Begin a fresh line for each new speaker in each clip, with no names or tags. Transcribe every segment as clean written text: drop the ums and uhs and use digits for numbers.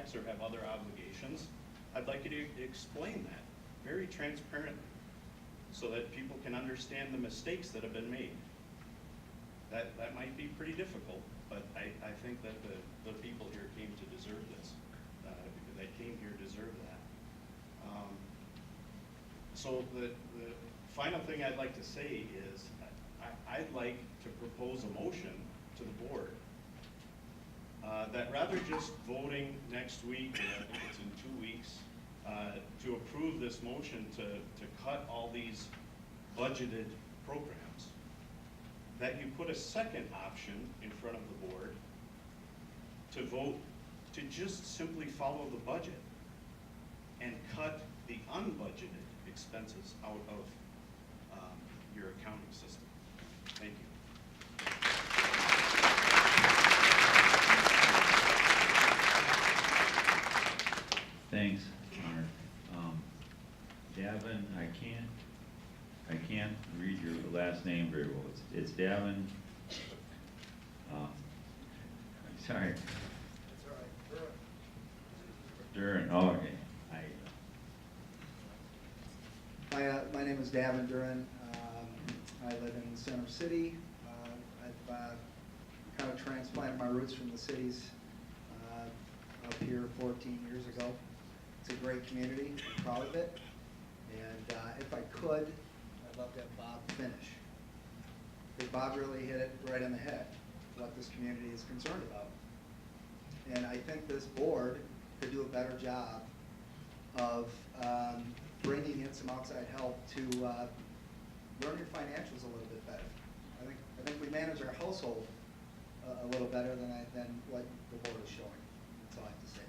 contracts or have other obligations, I'd like you to explain that very transparently so that people can understand the mistakes that have been made. That might be pretty difficult, but I think that the people here came to deserve this. They came here to deserve that. So the final thing I'd like to say is I'd like to propose a motion to the board that rather just voting next week, or I think it's in 2 weeks, to approve this motion to cut all these budgeted programs, that you put a second option in front of the board to vote to just simply follow the budget and cut the unbudgeted expenses out of your accounting system. Thank you.
Thanks, Mark. Davin, I can't read your last name very well. It's Davin. Sorry.
That's all right.
Duran. Oh, okay.
My name is Davin Duran. I live in Center City. I've kind of transplanted my roots from the cities up here 14 years ago. It's a great community. I'm proud of it. And if I could, I'd love to have Bob finish. Because Bob really hit it right on the head, what this community is concerned about. And I think this board could do a better job of bringing in some outside help to learn your financials a little bit better. I think we manage our household a little better than what the board is showing. That's all I have to say.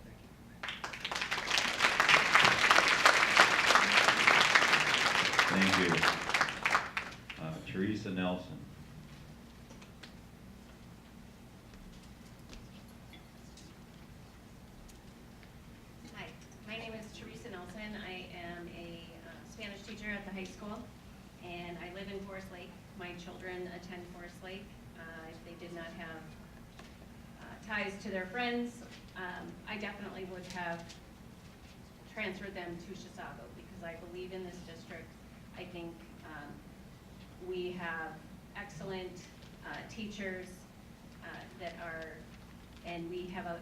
Thank you.
Thank you. Teresa Nelson.
Hi, my name is Teresa Nelson. I am a Spanish teacher at the high school, and I live in Forest Lake. My children attend Forest Lake. If they did not have ties to their friends, I definitely would have transferred them to Chisago because I believe in this district. I think we have excellent teachers that are, and we have a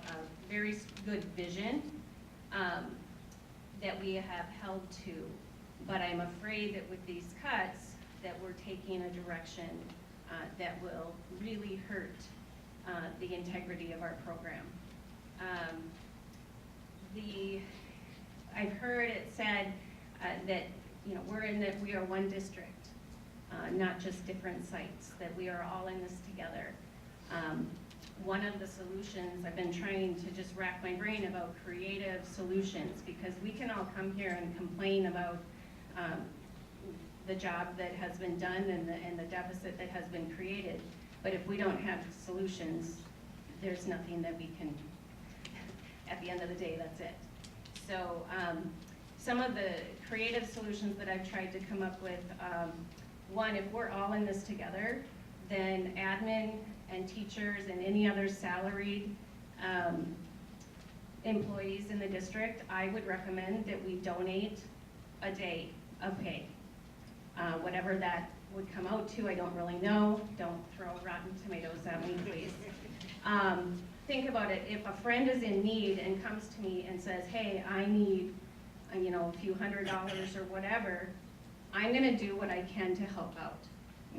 very good vision that we have held to. But I'm afraid that with these cuts, that we're taking a direction that will really hurt the integrity of our program. I've heard it said that we are one district, not just different sites, that we are all in this together. One of the solutions, I've been trying to just rack my brain about creative solutions, because we can all come here and complain about the job that has been done and the deficit that has been created, but if we don't have solutions, there's nothing that we can, at the end of the day, that's it. So some of the creative solutions that I've tried to come up with, one, if we're all in this together, then admin and teachers and any other salaried employees in the district, I would recommend that we donate a day of pay. Whatever that would come out to, I don't really know. Don't throw rotten tomatoes at me, please. Think about it. If a friend is in need and comes to me and says, hey, I need a few $100s or whatever, I'm gonna do what I can to help out,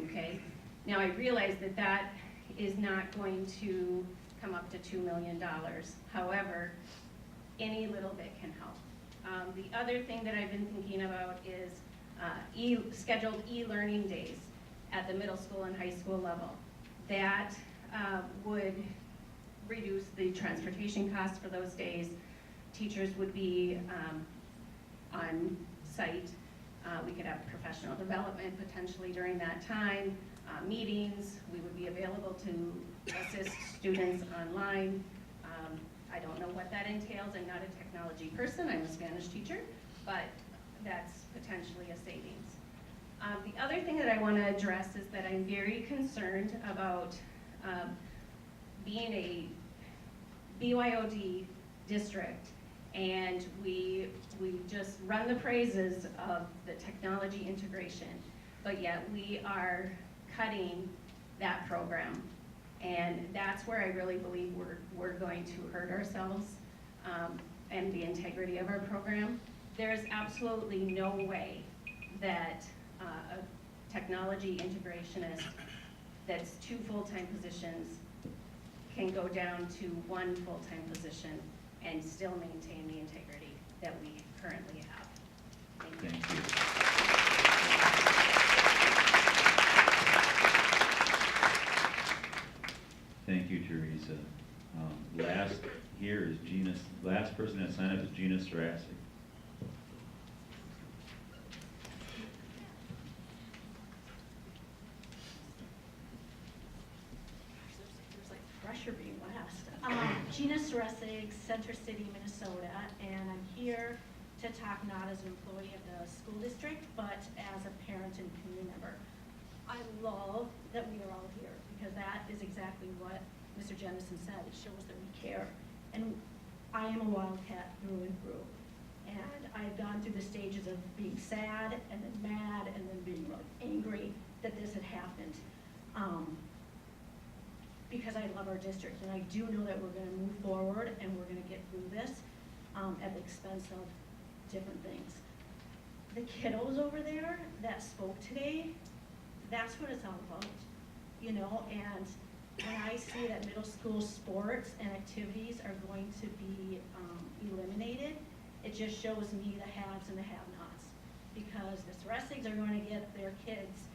okay? Now I realize that that is not going to come up to $2 million. However, any little bit can help. The other thing that I've been thinking about is scheduled e-learning days at the middle school and high school level. That would reduce the transportation costs for those days. Teachers would be on site. We could have professional development potentially during that time, meetings. We would be available to assist students online. I don't know what that entails. I'm not a technology person. I'm a Spanish teacher, but that's potentially a savings. The other thing that I want to address is that I'm very concerned about being a BYOD district. And we just run the praises of the technology integration, but yet we are cutting that program. And that's where I really believe we're going to hurt ourselves, and the integrity of our program. There is absolutely no way that a technology integrationist that's 2 full-time positions can go down to 1 full-time position and still maintain the integrity that we currently have. Thank you.
Thank you, Teresa. Last here is Gina, last person that signed up is Gina Sarasic.
There's like pressure being last. Gina Sarasic, Center City, Minnesota, and I'm here to talk not as an employee of the school district, but as a parent and community member. I love that we are all here, because that is exactly what Mr. Jennison said. It shows that we care. And I am a Wildcat through and through. And I've gone through the stages of being sad, and then mad, and then being really angry that this had happened. Because I love our district, and I do know that we're gonna move forward, and we're gonna get through this at the expense of different things. The kiddos over there that spoke today, that's what it's all about, you know, and when I see that middle school sports and activities are going to be eliminated, it just shows me the haves and the have-nots. Because the Sarasics are going to get their kids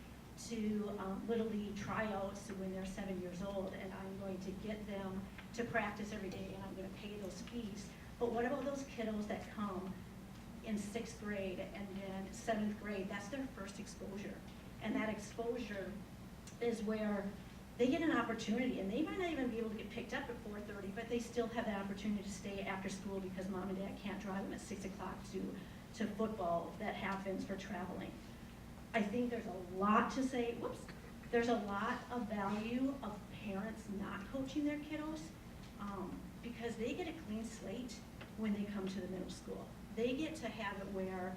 to Little League tryouts when they're 7 years old, and I'm going to get them to practice every day, and I'm gonna pay those fees. But what about those kiddos that come in 6th grade and then 7th grade? That's their first exposure. And that exposure is where they get an opportunity, and they might not even be able to get picked up at 4:30, but they still have that opportunity to stay after school because mom and dad can't drive them at 6 o'clock to football that happens for traveling. I think there's a lot to say, there's a lot of value of parents not coaching their kiddos, because they get a clean slate when they come to the middle school. They get to have it where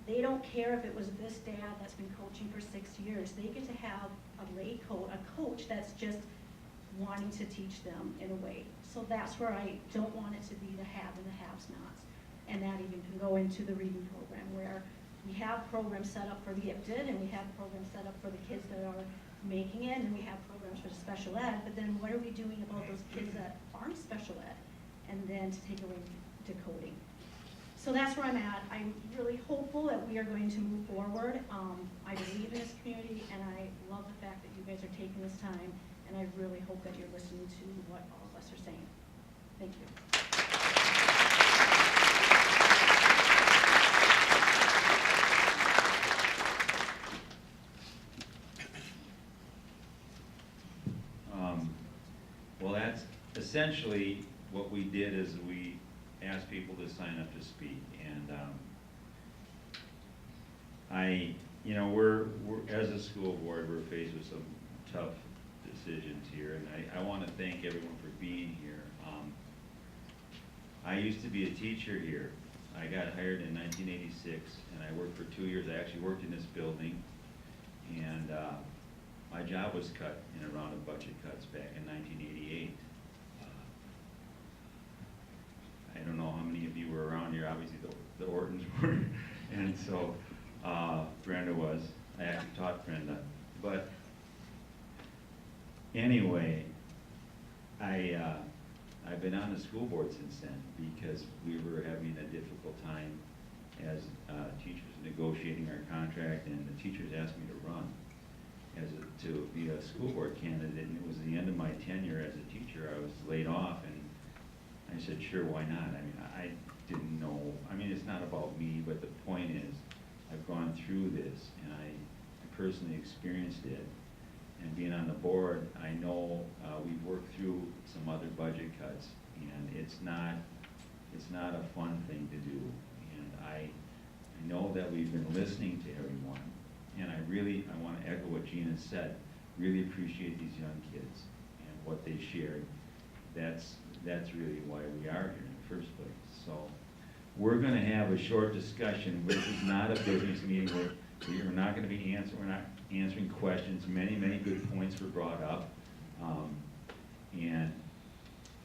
they don't care if it was this dad that's been coaching for 6 years. They get to have a coach that's just wanting to teach them in a way. So that's where I don't want it to be the have and the haves-nots. And that even can go into the reading program, where we have programs set up for the gifted, and we have programs set up for the kids that are making it, and we have programs for the special ed, but then what are we doing about those kids that aren't special ed? And then to take away decoding. So that's where I'm at. I'm really hopeful that we are going to move forward. I believe in this community, and I love the fact that you guys are taking this time, and I really hope that you're listening to what all of us are saying. Thank you.
Well, that's essentially what we did, is we asked people to sign up to speak. And we're as a school board, we're faced with some tough decisions here, and I want to thank everyone for being here. I used to be a teacher here. I got hired in 1986, and I worked for 2 years. I actually worked in this building, and my job was cut in a round of budget cuts back in 1988. I don't know how many of you were around here. Obviously, the Ortons were, and so Brenda was. I actually taught Brenda. But anyway, I've been on the school board since then because we were having a difficult time as teachers negotiating our contract, and the teachers asked me to run to be a school board candidate, and it was the end of my tenure as a teacher. I was laid off, and I said, sure, why not? I mean, I didn't know. I mean, it's not about me, but the point is, I've gone through this, and I personally experienced it. And being on the board, I know we've worked through some other budget cuts, and it's not a fun thing to do. And I know that we've been listening to everyone, and I want to echo what Gina said. Really appreciate these young kids and what they shared. That's really why we are here. we're gonna have a short discussion. This is not a business meeting. We're not gonna be we're not answering questions. Many, many good points were brought up. And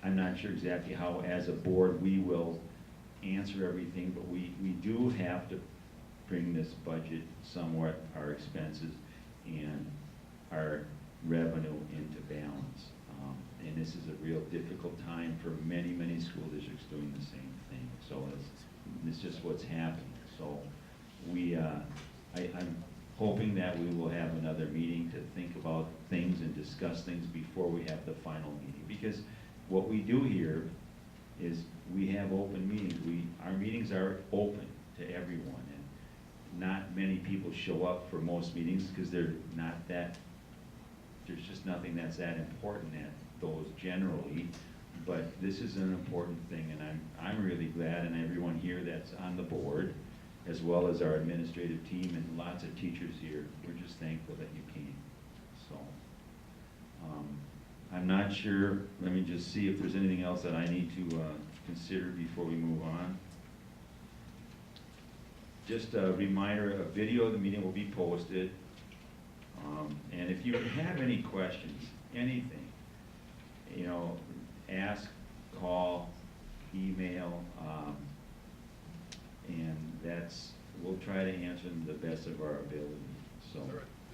I'm not sure exactly how, as a board, we will answer everything, but we do have to bring this budget somewhat, our expenses and our revenue into balance. And this is a real difficult time for many, many school districts doing the same thing. So it's just what's happening. So I'm hoping that we will have another meeting to think about things and discuss things before we have the final meeting. Because what we do here is we have open meetings. Our meetings are open to everyone. And not many people show up for most meetings because there's just nothing that's that important at those generally. But this is an important thing, and I'm really glad, and everyone here that's on the board, as well as our administrative team and lots of teachers here, we're just thankful that you came. So, I'm not sure, let me just see if there's anything else that I need to consider before we move on. Just a reminder, a video of the meeting will be posted. And if you have any questions, anything, ask, call, email, and we'll try to answer them to the best of our ability, so.
Is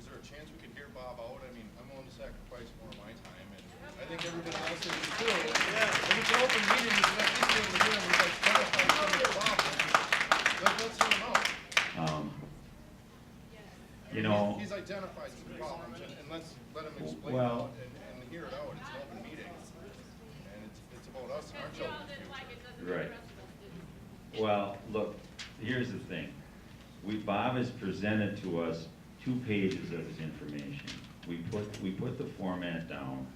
there a chance we could hear Bob out? I mean, I'm willing to sacrifice more of my time, and I think everybody else is too. Yeah, if it's an open meeting, we can at least be able to hear him, like, clarify some of the problems. Let's hear him out. He's identified some problems, and let's let him explain
Well-
out and hear it out. It's an open meeting, and it's about us and our children's future.
Right. Well, look, here's the thing. Bob has presented to us 2 pages of his information. We put the format down.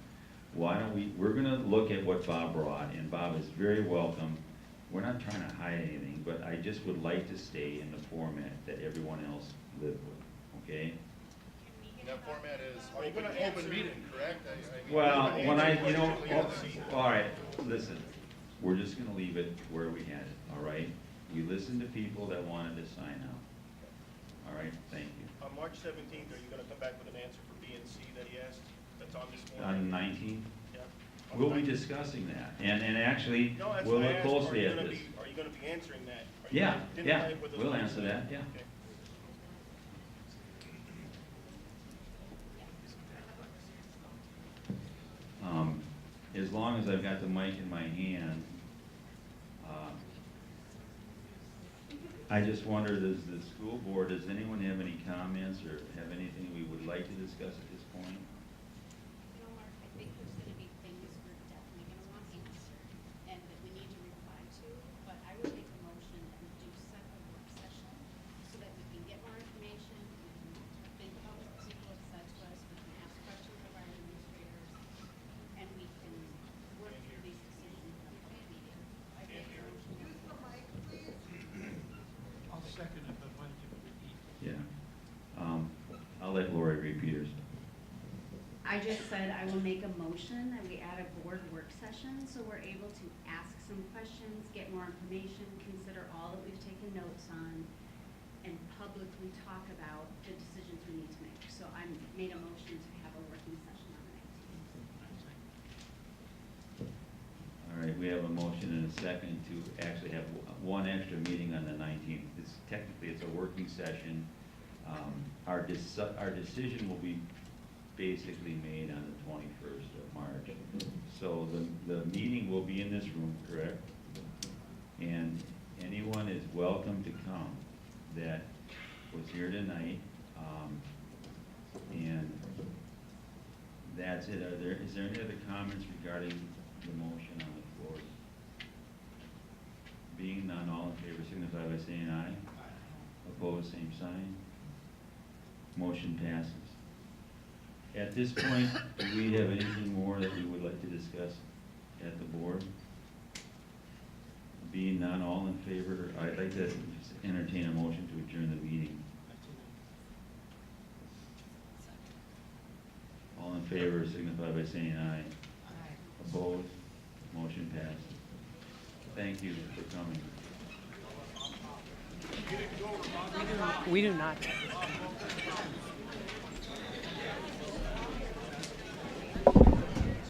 Why don't we're gonna look at what Bob brought, and Bob is very welcome. We're not trying to hide anything, but I just would like to stay in the format that everyone else lived with, okay?
And that format is open meeting, correct? I mean,
Well, when
I
all right, listen, we're just gonna leave it where we had it, all right? We listened to people that wanted to sign up. All right, thank you.
On March 17th, are you going to come back with an answer for B and C that he asked, that's on this
On
morning?
the 19th,
Yeah.
we'll be discussing that, and actually,
No, that's
we'll
what I
look
asked.
closely at this.
Are you going to be answering that? Are you
Yeah,
gonna
yeah,
identify with those
we'll
things?
answer that, yeah.
Okay.
As long as I've got the mic in my hand, I just wonder, does anyone have any comments or have anything we would like to discuss at this point?
Mark, I think there's gonna be things we're definitely gonna want answered and that we need to reply to, but I would make a motion that we do set a work session so that we can get more information, we can think about what people have said to us, we can ask questions of our administrators, and we can work through these decisions in a plan meeting. I make a motion that we-
I'll second it, but why don't you repeat?
Yeah. I'll let Lori repeat hers.
I just said I will make a motion that we add a board work session, so we're able to ask some questions, get more information, consider all that we've taken notes on, and publicly talk about the decisions we need to make. So I made a motion to have a working session on the 19th.
All right, we have a motion and a second to actually have one extra meeting on the 19th. Technically, it's a working session. Our decision will be basically made on the 21st of March. So the meeting will be in this room, correct? And anyone is welcome to come that was here tonight. And that's it. Is there any other comments regarding the motion on the floor? Being none, all in favor signify by saying aye. Opposed, same sign. Motion passes. At this point, do we have anything more that we would like to discuss at the board? Being none, all in favor, I'd like to just entertain a motion to adjourn the meeting. All in favor signify by saying aye. Opposed, motion passes. Thank you for coming.
We do not.